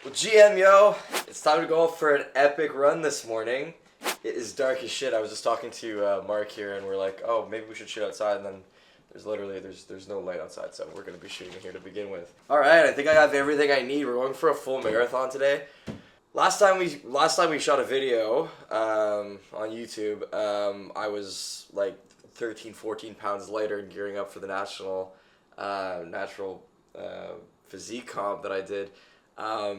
Well, GM, yo, it's time to go for an epic run this morning. It is dark as shit. I was just talking to Mark here, and we're like, oh, maybe we should shoot outside, and then there's no light outside, so we're gonna be shooting here to begin with. All right, I think I have everything I need. We're going for a full marathon today. Last time we shot a video on YouTube, I was like 13, 14 pounds lighter and gearing up for the natural physique comp that I did.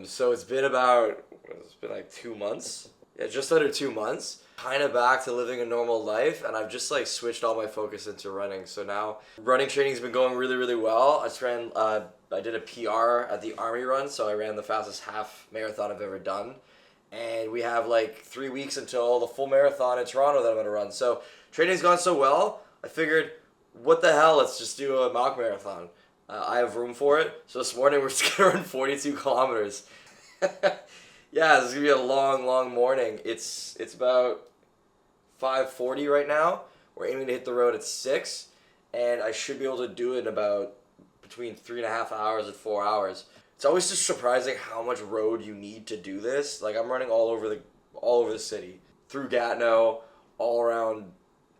So it's been like 2 months. Yeah, just under 2 months. Kind of back to living a normal life, and I've just like switched all my focus into running. So now running training's been going really, really well. I did a PR at the Army run, so I ran the fastest half marathon I've ever done. And we have like 3 weeks until the full marathon in Toronto that I'm gonna run. So training's gone so well, I figured, what the hell, let's just do a mock marathon. I have room for it. So this morning we're just gonna run 42 kilometers. Yeah, this is gonna be a long, long morning. It's about 5:40 right now. We're aiming to hit the road at 6, and I should be able to do it in about between 3.5 hours and 4 hours. It's always just surprising how much road you need to do this. Like, I'm running all over the city, through Gatineau, all around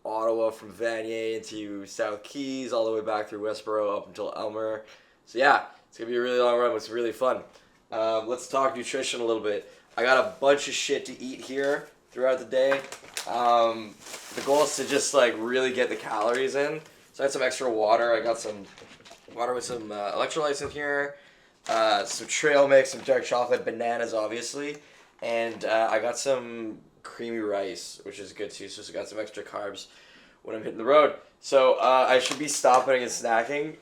Ottawa, from Vanier into South Keys, all the way back through Westboro up until Elmer. So yeah, it's gonna be a really long run, but it's really fun. Let's talk nutrition a little bit. I got a bunch of shit to eat here throughout the day. The goal is to just like really get the calories in. So I had some extra water. I got some water with some electrolytes in here. Some trail mix, some dark chocolate, bananas obviously, and I got some creamy rice, which is good too, so I got some extra carbs when I'm hitting the road. So I should be stopping and snacking.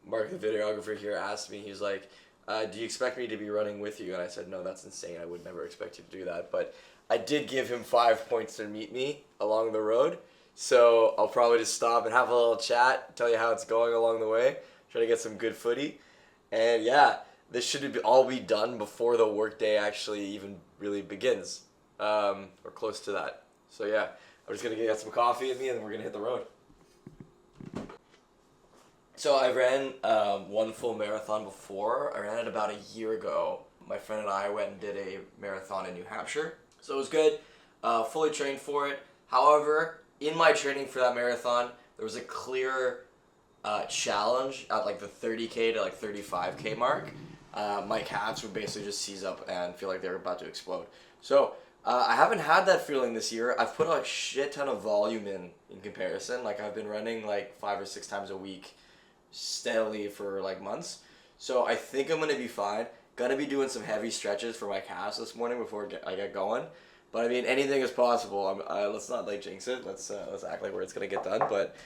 Mark, the videographer here, asked me, he was like, do you expect me to be running with you? And I said, no, that's insane, I would never expect you to do that, but I did give him 5 points to meet me along the road, so I'll probably just stop and have a little chat, tell you how it's going along the way, try to get some good footy. And yeah, this should all be done before the workday actually even really begins, or close to that. So yeah, I'm just gonna get some coffee in me, and then we're gonna hit the road. So I ran one full marathon before. I ran it about a year ago. My friend and I went and did a marathon in New Hampshire. So it was good, fully trained for it. However, in my training for that marathon, there was a clear challenge at like the 30K to like 35K mark. My calves would basically just seize up and feel like they were about to explode. So I haven't had that feeling this year. I've put a shit ton of volume in comparison. Like, I've been running like 5 or 6 times a week steadily for like months. So I think I'm gonna be fine. Gonna be doing some heavy stretches for my calves this morning before I get going. But I mean, anything is possible. Let's not like jinx it. Let's act like where it's gonna get done. But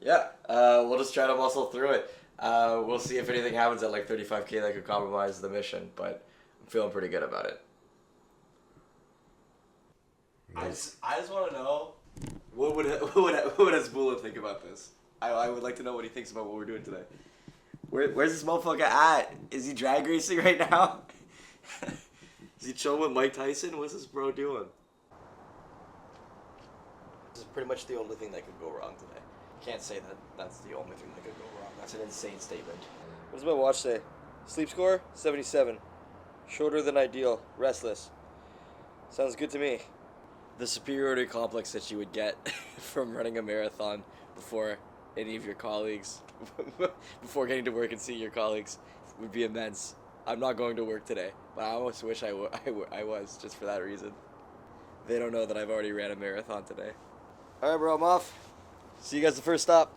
yeah, we'll just try to muscle through it. We'll see if anything happens at like 35K that could compromise the mission, but I'm feeling pretty good about it. I just want to know, what would Hasbullah think about this? I would like to know what he thinks about what we're doing today. Where's this motherfucker at? Is he drag racing right now? Is he chilling with Mike Tyson? What's this bro doing? This is pretty much the only thing that could go wrong today. Can't say that that's the only thing that could go wrong. That's an insane statement. What does my watch say? Sleep score? 77. Shorter than ideal. Restless. Sounds good to me. The superiority complex that you would get from running a marathon before any of your colleagues, before getting to work and seeing your colleagues, would be immense. I'm not going to work today, but I almost wish I was, just for that reason. They don't know that I've already ran a marathon today. Alright bro, I'm off. See you guys at the first stop.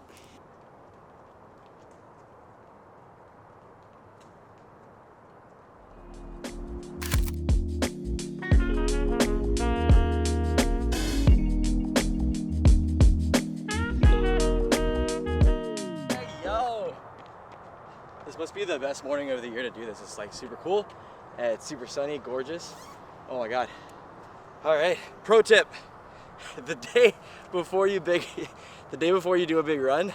Hey, yo! This must be the best morning of the year to do this. It's like super cool, and it's super sunny, gorgeous. Oh my god. Alright, pro tip. The day before you do a big run,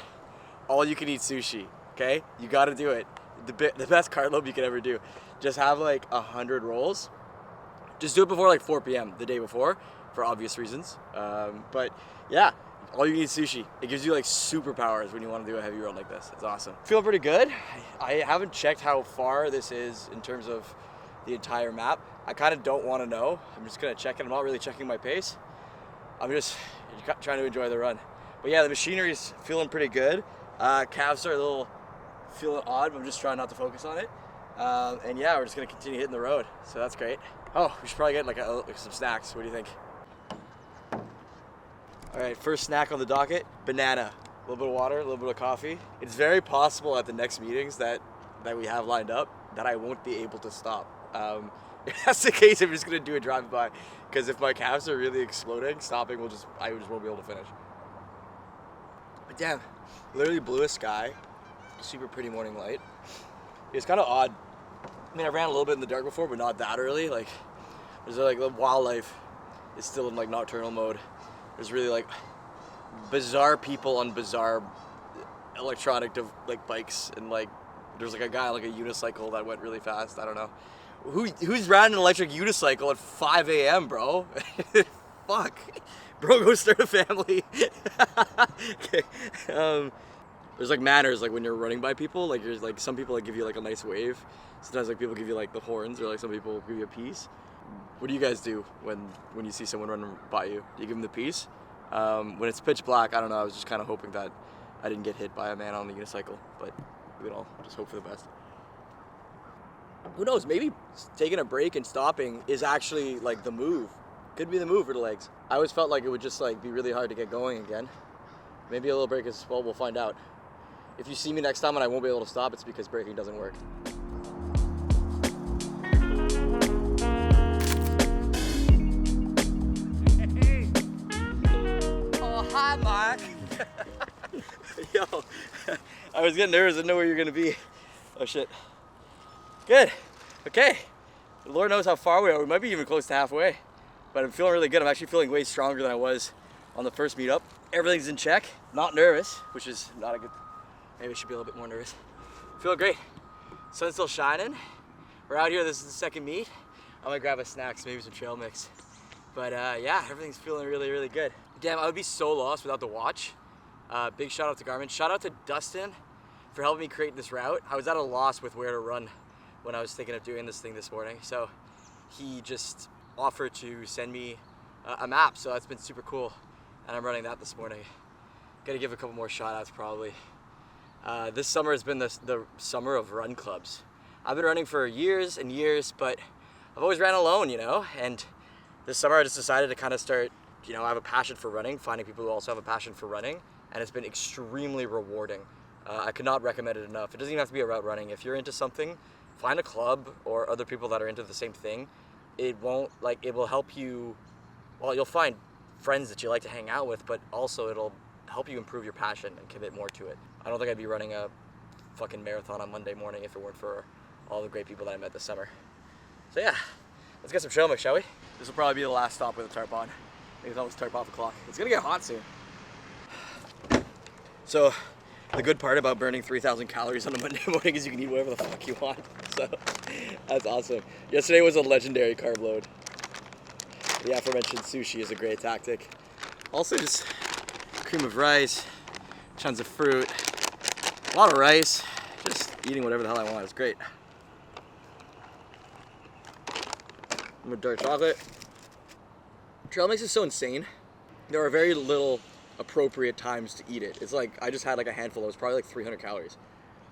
all you can eat sushi, okay? You gotta do it. The best carb load you can ever do. Just have like 100 rolls. Just do it before like 4 p.m. the day before, for obvious reasons. But yeah, all you need is sushi. It gives you like superpowers when you want to do a heavy run like this. It's awesome. Feeling pretty good. I haven't checked how far this is in terms of the entire map. I kind of don't want to know. I'm just gonna check it. I'm not really checking my pace. I'm just trying to enjoy the run. But yeah, the machinery's feeling pretty good. Calves are a little feeling odd, but I'm just trying not to focus on it. And yeah, we're just gonna continue hitting the road. So that's great. Oh, we should probably get like some snacks. What do you think? All right, first snack on the docket, banana. A little bit of water, a little bit of coffee. It's very possible at the next meetings that we have lined up that I won't be able to stop. If that's the case, I'm just gonna do a drive-by, because if my calves are really exploding, stopping I just won't be able to finish. But damn, literally bluest sky, super pretty morning light. It's kind of odd. I mean, I ran a little bit in the dark before, but not that early. Like, there's like the wildlife is still in like nocturnal mode. There's really like bizarre people on bizarre electronic like bikes, and like there's like a guy on like a unicycle that went really fast. I don't know. Who's riding an electric unicycle at 5 a.m., bro? Fuck. Bro, go start a family. Okay. There's like manners, like when you're running by people, like there's like some people like give you like a nice wave. Sometimes like people give you like the horns, or like some people give you a piece. What do you guys do when you see someone running by you? Do you give them the piece? When it's pitch black, I don't know, I was just kind of hoping that I didn't get hit by a man on the unicycle, but we can all just hope for the best. Who knows, maybe taking a break and stopping is actually like the move. Could be the move for the legs. I always felt like it would just like be really hard to get going again. Maybe a little break is, well, we'll find out. If you see me next time and I won't be able to stop, it's because braking doesn't work. Hey. Oh, hi, Mark. Yo, I was getting nervous. I didn't know where you were gonna be. Oh shit. Good. Okay. The Lord knows how far we are. We might be even close to halfway. But I'm feeling really good. I'm actually feeling way stronger than I was on the first meetup. Everything's in check. Not nervous, which is not a good... Maybe I should be a little bit more nervous. Feeling great. Sun's still shining. We're out here. This is the second meet. I'm gonna grab a snack, so maybe some trail mix. But yeah, everything's feeling really, really good. Damn, I would be so lost without the watch. Big shout out to Garmin. Shout out to Dustin for helping me create this route. I was at a loss with where to run when I was thinking of doing this thing this morning. So he just offered to send me a map. So that's been super cool. And I'm running that this morning. Gotta give a couple more shout outs probably. This summer has been the summer of run clubs. I've been running for years and years, but I've always ran alone, you know? And this summer I just decided to kind of start, you know, I have a passion for running, finding people who also have a passion for running, and it's been extremely rewarding. I could not recommend it enough. It doesn't even have to be about running. If you're into something, find a club or other people that are into the same thing. It will help you, well, you'll find friends that you like to hang out with, but also it'll help you improve your passion and commit more to it. I don't think I'd be running a fucking marathon on Monday morning if it weren't for all the great people that I met this summer. So yeah, let's get some trail mix, shall we? This will probably be the last stop with a tarp on. I think it's almost tarp off o'clock. It's gonna get hot soon. So the good part about burning 3,000 calories on a Monday morning is you can eat whatever the fuck you want. So that's awesome. Yesterday was a legendary carb load. The aforementioned sushi is a great tactic. Also just cream of rice, tons of fruit, a lot of rice, just eating whatever the hell I want. It's great. I'm with dark chocolate. Trail mix is so insane. There are very little appropriate times to eat it. It's like, I just had like a handful. It was probably like 300 calories.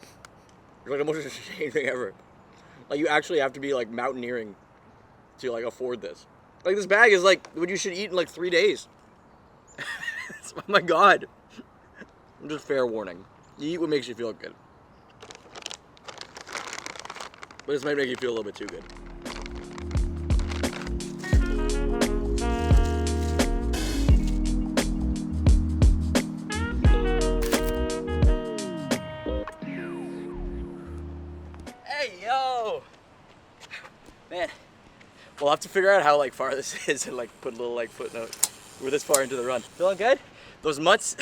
It's like the most insane thing ever. Like, you actually have to be like mountaineering to like afford this. Like, this bag is like what you should eat in like 3 days. Oh my god. Just fair warning. You eat what makes you feel good. But this might make you feel a little bit too good. Hey, yo! Man, we'll have to figure out how like far this is and like put a little like footnote. We're this far into the run. Feeling good? Those nuts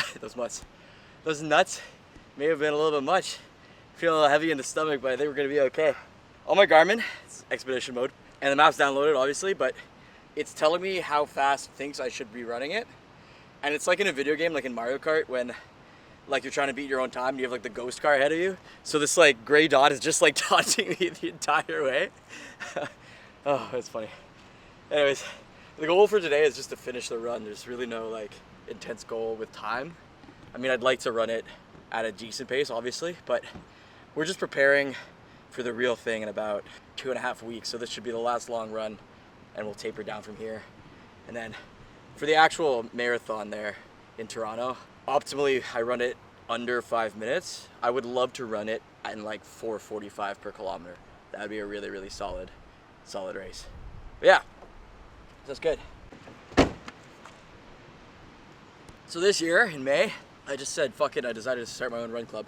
may have been a little bit much. Feeling a little heavy in the stomach, but I think we're gonna be okay. On my Garmin, it's expedition mode, and the map's downloaded obviously, but it's telling me how fast it thinks I should be running it. And it's like in a video game, like in Mario Kart, when like you're trying to beat your own time and you have like the ghost car ahead of you. So this like gray dot is just like taunting me the entire way. Oh, that's funny. Anyways, the goal for today is just to finish the run. There's really no like intense goal with time. I mean, I'd like to run it at a decent pace, obviously, but we're just preparing for the real thing in about 2.5 weeks. So this should be the last long run, and we'll taper down from here. And then for the actual marathon there in Toronto, optimally I run it under 5 minutes. I would love to run it in like 4:45 per kilometer. That would be a really, really solid race. But yeah, that's good. So this year in May, I just said, fuck it, I decided to start my own run club,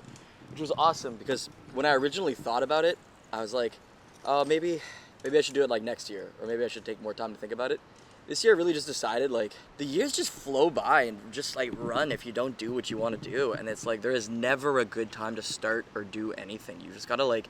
which was awesome because when I originally thought about it, I was like, oh, maybe I should do it like next year, or maybe I should take more time to think about it. This year I really just decided like the years just flow by and just like run if you don't do what you want to do. And it's like there is never a good time to start or do anything. You just gotta like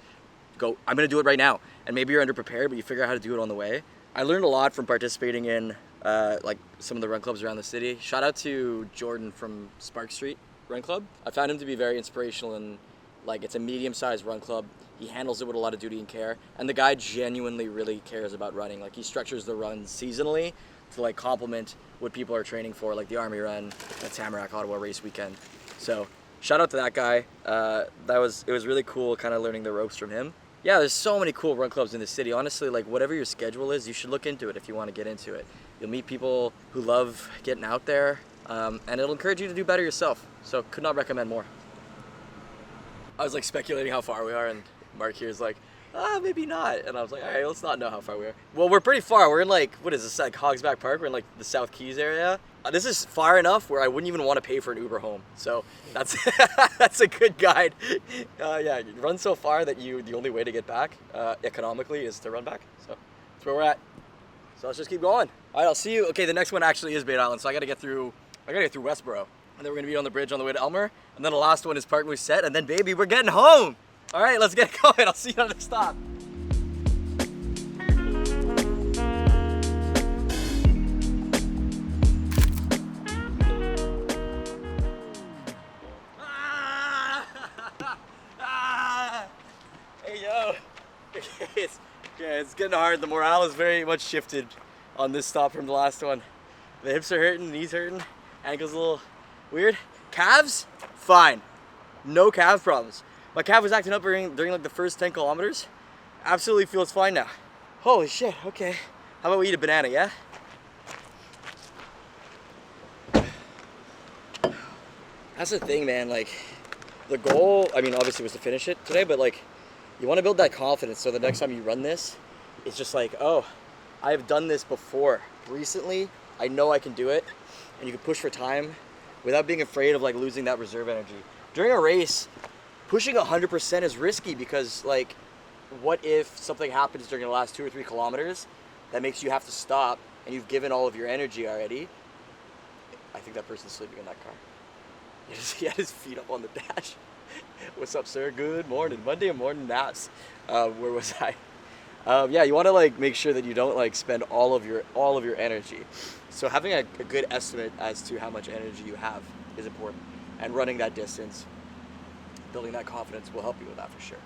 go, I'm gonna do it right now. And maybe you're underprepared, but you figure out how to do it on the way. I learned a lot from participating in like some of the run clubs around the city. Shout out to Jordan from Spark Street Run Club. I found him to be very inspirational, and like it's a medium-sized run club. He handles it with a lot of duty and care, and the guy genuinely really cares about running. Like he structures the runs seasonally to like complement what people are training for, like the Army Run, the Tamarack Ottawa race weekend. So shout out to that guy. It was really cool kind of learning the ropes from him. Yeah, there's so many cool run clubs in the city. Honestly, like whatever your schedule is, you should look into it if you want to get into it. You'll meet people who love getting out there, and it'll encourage you to do better yourself. So could not recommend more. I was like speculating how far we are, and Mark here is like, maybe not. And I was like, all right, let's not know how far we are. Well, we're pretty far. We're in like, what is this, like Hogsback Park? We're in like the South Keys area. This is far enough where I wouldn't even want to pay for an Uber home. So that's that's a good guide. Yeah, you run so far that the only way to get back economically is to run back. So that's where we're at. So let's just keep going. All right, I'll see you. Okay, the next one actually is Bait Island. So I gotta get through Westboro. And then we're gonna be on the bridge on the way to Elmer. And then the last one is Park Mooseette. And then baby, we're getting home. All right, let's get going. I'll see you on the stop. Hey, yo. It's getting hard. The morale is very much shifted on this stop from the last one. The hips are hurting, knees hurting, ankles a little weird. Calves, fine. No calf problems. My calf was acting up during like the first 10 kilometers. Absolutely feels fine now. Holy shit, okay. How about we eat a banana, yeah? That's the thing, man. Like, the goal, I mean, obviously was to finish it today, but like, you want to build that confidence so the next time you run this, it's just like, oh, I've done this before. Recently, I know I can do it, and you can push for time without being afraid of like losing that reserve energy. During a race, pushing 100% is risky because like, what if something happens during the last 2 or 3 kilometers that makes you have to stop and you've given all of your energy already? I think that person's sleeping in that car. He had his feet up on the dash. What's up, sir? Good morning. Monday morning naps. Where was I? Yeah, you want to like make sure that you don't like spend all of your energy. So having a good estimate as to how much energy you have is important, and running that distance, building that confidence will help you with that for sure.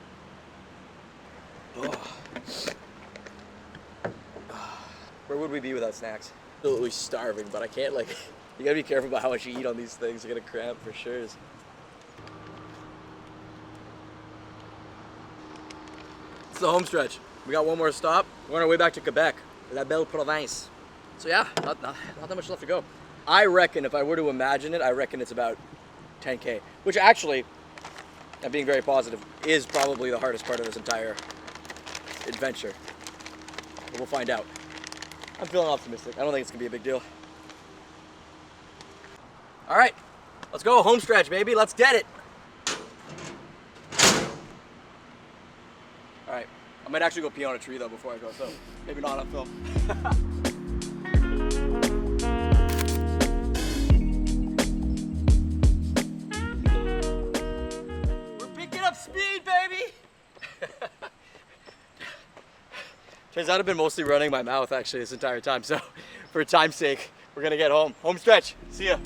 Where would we be without snacks? Absolutely starving, but I can't like. You gotta be careful about how much you eat on these things. You're gonna cramp for sure. It's the home stretch. We got one more stop. We're on our way back to Quebec, La Belle Province. So yeah, not that much left to go. I reckon if I were to imagine it, I reckon it's about 10K, which actually, I'm being very positive, is probably the hardest part of this entire adventure. But we'll find out. I'm feeling optimistic. I don't think it's gonna be a big deal. All right, let's go. Home stretch, baby. Let's get it. All right, I might actually go pee on a tree though before I go, so maybe not on film. We're picking up speed, baby. Turns out I've been mostly running my mouth actually this entire time, so for time's sake, we're gonna get home. Home stretch. See ya.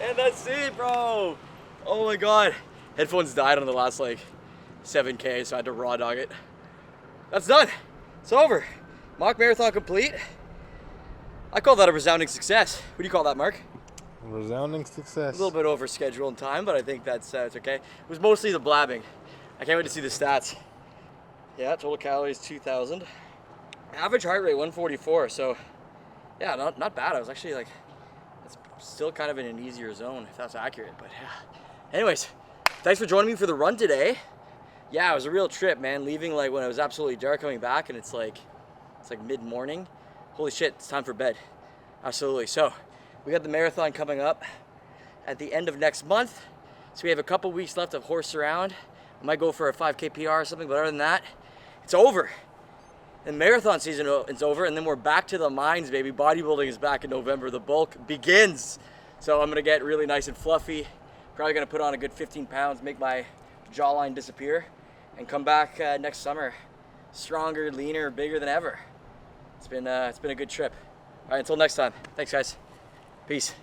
And that's it, bro. Oh my God. Headphones died on the last like 7K, so I had to raw dog it. That's done. It's over. Mock marathon complete. I call that a resounding success. What do you call that, Mark? Resounding success. A little bit over schedule and time, but I think that's it's okay. It was mostly the blabbing. I can't wait to see the stats. Yeah, total calories 2,000. Average heart rate 144. So, yeah, not bad. I was actually like, it's still kind of in an easier zone if that's accurate. But yeah. Anyways, thanks for joining me for the run today. Yeah, it was a real trip, man. Leaving like when it was absolutely dark, coming back, and it's like mid-morning. Holy shit, it's time for bed. Absolutely. So, we got the marathon coming up at the end of next month. So we have a couple weeks left of horse around. I might go for a 5K PR or something, but other than that, it's over. The marathon season is over, and then we're back to the mines, baby. Bodybuilding is back in November. The bulk begins. So I'm gonna get really nice and fluffy. Probably gonna put on a good 15 pounds, make my jawline disappear, and come back next summer stronger, leaner, bigger than ever. It's been a good trip. All right, until next time. Thanks, guys. Peace.